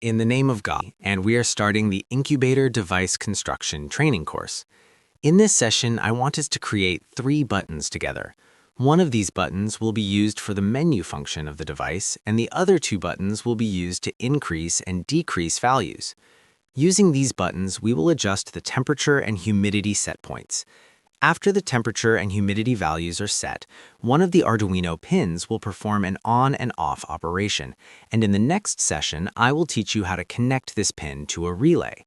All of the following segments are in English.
in the name of God, and we are starting the Incubator Device Construction Training course. In this session, I want us to create 3 buttons together. One of these buttons will be used for the menu function of the device, and the other 2 buttons will be used to increase and decrease values. Using these buttons, we will adjust the temperature and humidity set points. After the temperature and humidity values are set, one of the Arduino pins will perform an on and off operation, and in the next session, I will teach you how to connect this pin to a relay.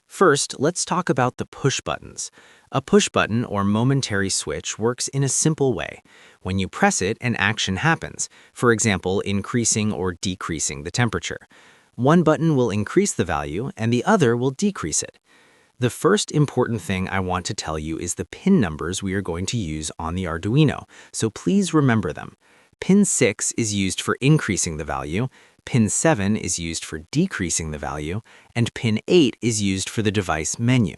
First, let's talk about the push buttons. A push button or momentary switch works in a simple way. When you press it, an action happens, for example, increasing or decreasing the temperature. One button will increase the value, and the other will decrease it. The first important thing I want to tell you is the pin numbers we are going to use on the Arduino, so please remember them. Pin 6 is used for increasing the value, pin 7 is used for decreasing the value, and pin 8 is used for the device menu.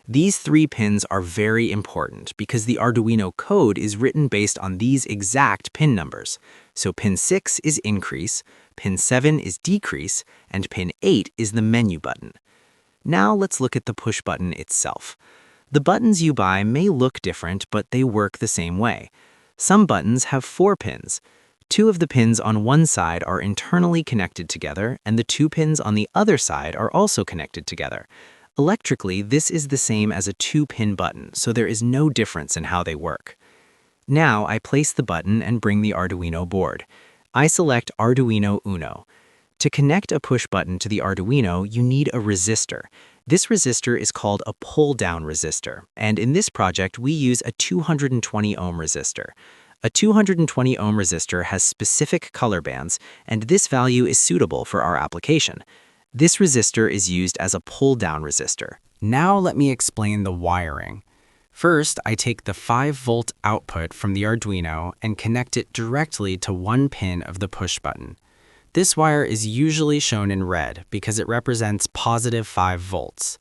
These 3 pins are very important because the Arduino code is written based on these exact pin numbers. So pin 6 is increase, pin 7 is decrease, and pin 8 is the menu button. Now let's look at the push button itself. The buttons you buy may look different, but they work the same way. Some buttons have 4 pins. 2 of the pins on one side are internally connected together, and the 2 pins on the other side are also connected together. Electrically, this is the same as a 2-pin button, so there is no difference in how they work. Now I place the button and bring the Arduino board. I select Arduino Uno. To connect a push button to the Arduino, you need a resistor. This resistor is called a pull-down resistor, and in this project, we use a 220 ohm resistor. A 220 ohm resistor has specific color bands, and this value is suitable for our application. This resistor is used as a pull-down resistor. Now let me explain the wiring. First, I take the 5-volt output from the Arduino and connect it directly to one pin of the push button. This wire is usually shown in red because it represents positive 5 volts.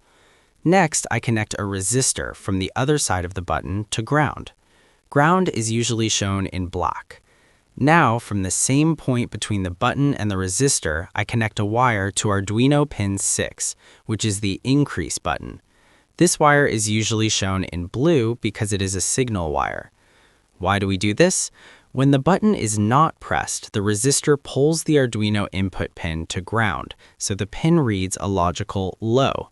Next, I connect a resistor from the other side of the button to ground. Ground is usually shown in black. Now, from the same point between the button and the resistor, I connect a wire to Arduino pin 6, which is the increase button. This wire is usually shown in blue because it is a signal wire. Why do we do this? When the button is not pressed, the resistor pulls the Arduino input pin to ground, so the pin reads a logical low.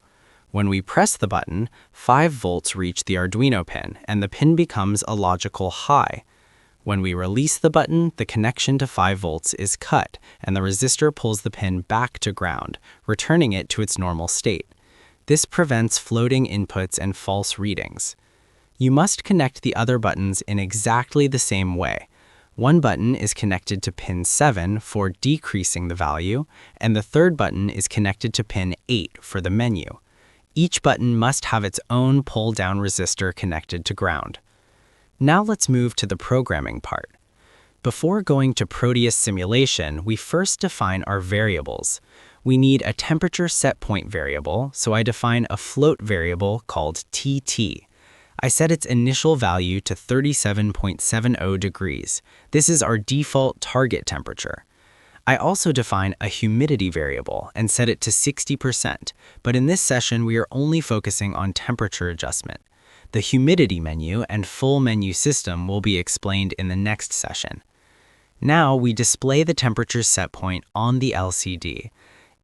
When we press the button, 5 volts reach the Arduino pin, and the pin becomes a logical high. When we release the button, the connection to 5 volts is cut, and the resistor pulls the pin back to ground, returning it to its normal state. This prevents floating inputs and false readings. You must connect the other buttons in exactly the same way. One button is connected to pin 7 for decreasing the value, and the third button is connected to pin 8 for the menu. Each button must have its own pull-down resistor connected to ground. Now let's move to the programming part. Before going to Proteus simulation, we first define our variables. We need a temperature set point variable, so I define a float variable called TT. I set its initial value to 37.70 degrees. This is our default target temperature. I also define a humidity variable and set it to 60%, but in this session we are only focusing on temperature adjustment. The humidity menu and full menu system will be explained in the next session. Now we display the temperature set point on the LCD.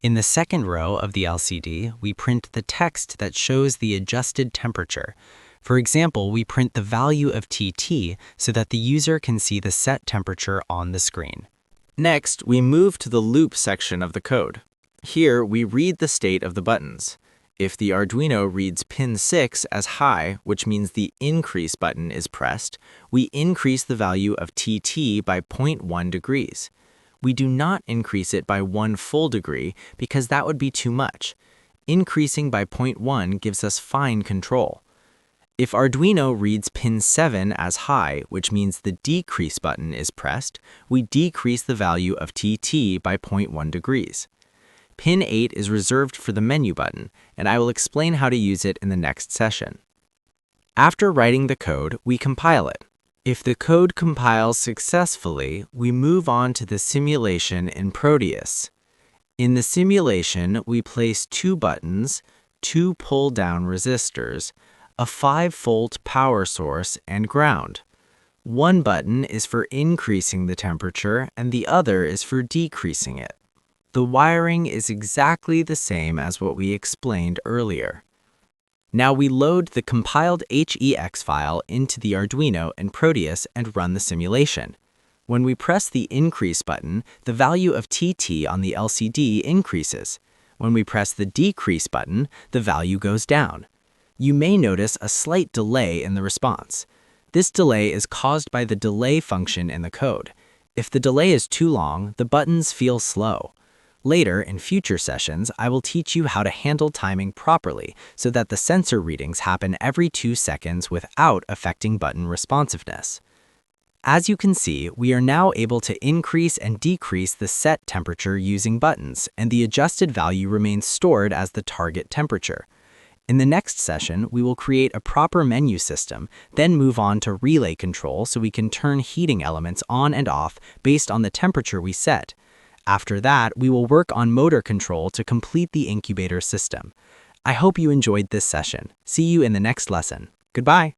In the second row of the LCD, we print the text that shows the adjusted temperature. For example, we print the value of TT so that the user can see the set temperature on the screen. Next, we move to the loop section of the code. Here, we read the state of the buttons. If the Arduino reads pin 6 as high, which means the increase button is pressed, we increase the value of TT by 0.1 degrees. We do not increase it by 1 full degree because that would be too much. Increasing by 0.1 gives us fine control. If Arduino reads pin 7 as high, which means the decrease button is pressed, we decrease the value of TT by 0.1 degrees. Pin 8 is reserved for the menu button, and I will explain how to use it in the next session. After writing the code, we compile it. If the code compiles successfully, we move on to the simulation in Proteus. In the simulation, we place two buttons, two pull-down resistors, a 5-volt power source, and ground. One button is for increasing the temperature and the other is for decreasing it. The wiring is exactly the same as what we explained earlier. Now we load the compiled HEX file into the Arduino and Proteus and run the simulation. When we press the increase button, the value of TT on the LCD increases. When we press the decrease button, the value goes down. You may notice a slight delay in the response. This delay is caused by the delay function in the code. If the delay is too long, the buttons feel slow. Later, in future sessions, I will teach you how to handle timing properly so that the sensor readings happen every 2 seconds without affecting button responsiveness. As you can see, we are now able to increase and decrease the set temperature using buttons, and the adjusted value remains stored as the target temperature. In the next session, we will create a proper menu system, then move on to relay control so we can turn heating elements on and off based on the temperature we set. After that, we will work on motor control to complete the incubator system. I hope you enjoyed this session. See you in the next lesson. Goodbye.